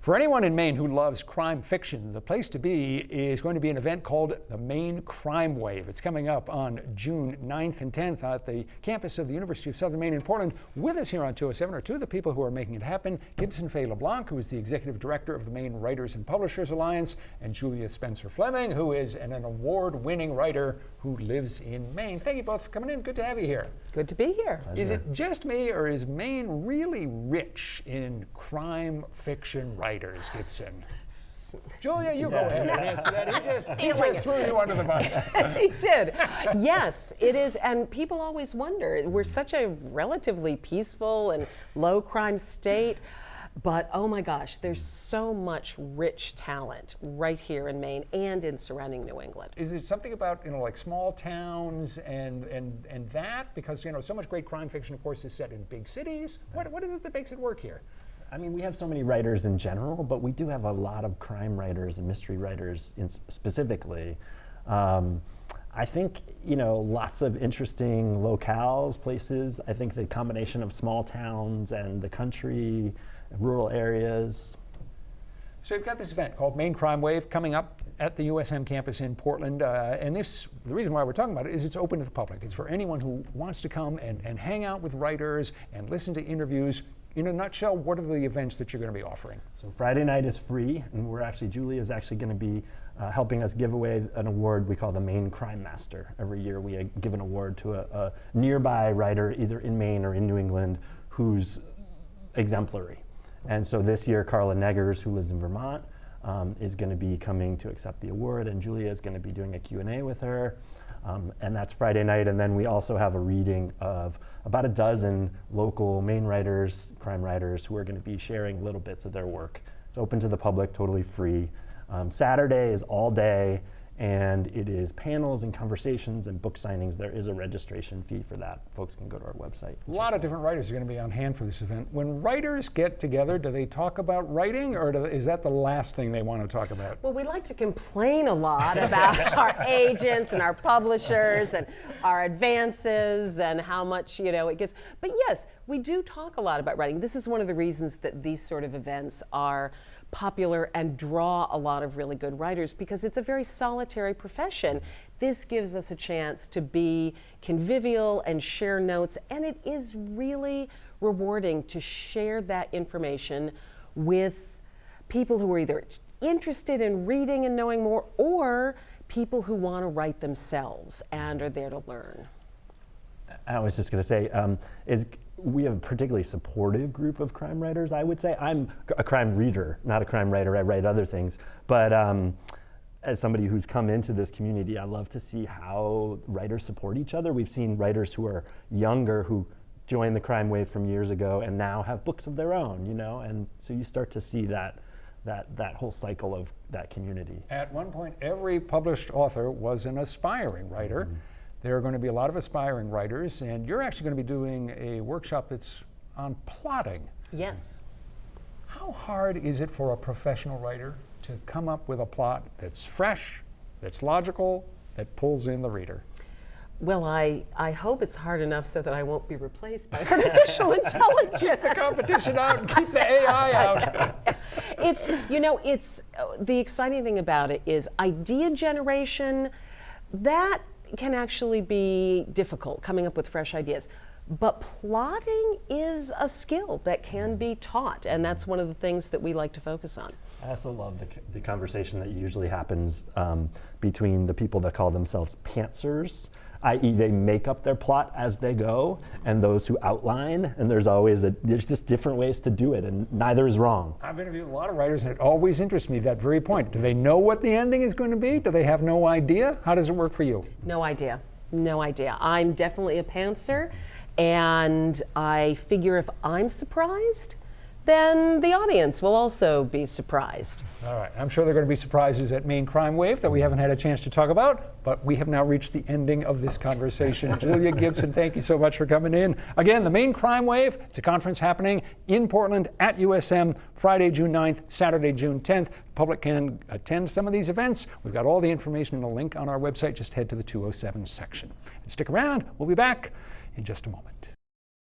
For anyone in Maine who loves crime fiction, the place to be is going to be an event called the Maine Crime Wave. It's coming up on June 9th and 10th at the campus of the University of Southern Maine in Portland. With us here on 207 are two of the people who are making it happen: Gibson Faye LeBlanc, who is the executive director of the Maine Writers and Publishers Alliance, and Julia Spencer Fleming, who is an award-winning writer who lives in Maine. Thank you both for coming in. Good to have you here. Good to be here. Pleasure. Is it just me, or is Maine really rich in crime fiction writers, Gibson? Julia, you go ahead and answer that. He just threw you under the bus. Yes, he did. Yes, it is. And people always wonder, we're such a relatively peaceful and low crime state. But oh my gosh, there's so much rich talent right here in Maine and in surrounding New England. Is it something about, like small towns and that? Because, so much great crime fiction, of course, is set in big cities. What is it that makes it work here? I mean, we have so many writers in general, but we do have a lot of crime writers and mystery writers specifically. I think, lots of interesting locales, places. I think the combination of small towns and the country, rural areas. So you've got this event called Maine Crime Wave coming up at the USM campus in Portland. And the reason why we're talking about it is it's open to the public. It's for anyone who wants to come and hang out with writers and listen to interviews. In a nutshell, what are the events that you're going to be offering? So Friday night is free, and Julia is actually going to be helping us give away an award we call the Maine Crime Master. Every year we give an award to a nearby writer, either in Maine or in New England, who's exemplary. And so this year, Carla Neggers, who lives in Vermont, is going to be coming to accept the award, and Julia is going to be doing a Q&A with her. And that's Friday night, and then we also have a reading of about a dozen local Maine writers, crime writers, who are going to be sharing little bits of their work. It's open to the public, totally free. Saturday is all day, and it is panels and conversations and book signings. There is a registration fee for that. Folks can go to our website. A lot of different writers are going to be on hand for this event. When writers get together, do they talk about writing, or is that the last thing they want to talk about? Well, we like to complain a lot about our agents and our publishers and our advances and how much, it gets. But yes, we do talk a lot about writing. This is one of the reasons that these sort of events are popular and draw a lot of really good writers, because it's a very solitary profession. This gives us a chance to be convivial and share notes, and it is really rewarding to share that information with people who are either interested in reading and knowing more, or people who want to write themselves and are there to learn. I was just going to say, we have a particularly supportive group of crime writers, I would say. I'm a crime reader, not a crime writer. I write other things. But as somebody who's come into this community, I love to see how writers support each other. We've seen writers who are younger who joined the crime wave from years ago and now have books of their own, and so you start to see that whole cycle of that community. At one point, every published author was an aspiring writer. Mm-hmm. There are going to be a lot of aspiring writers, and you're actually going to be doing a workshop that's on plotting. Yes. How hard is it for a professional writer to come up with a plot that's fresh, that's logical, that pulls in the reader? Well, I hope it's hard enough so that I won't be replaced by artificial intelligence. Keep the competition out and keep the AI out. It's the exciting thing about it is idea generation. That can actually be difficult, coming up with fresh ideas. But plotting is a skill that can be taught, and that's one of the things that we like to focus on. I also love the conversation that usually happens between the people that call themselves pantsers, i.e. they make up their plot as they go, and those who outline, and there's just different ways to do it, and neither is wrong. I've interviewed a lot of writers, and it always interests me, that very point. Do they know what the ending is going to be? Do they have no idea? How does it work for you? No idea. I'm definitely a pantser, and I figure if I'm surprised, then the audience will also be surprised. All right, I'm sure there are going to be surprises at Maine Crime Wave that we haven't had a chance to talk about, but we have now reached the ending of this conversation. Julia Gibson, thank you so much for coming in. Again, the Maine Crime Wave, it's a conference happening in Portland at USM, Friday, June 9th, Saturday, June 10th. The public can attend some of these events. We've got all the information in a link on our website. Just head to the 207 section. And stick around, we'll be back in just a moment.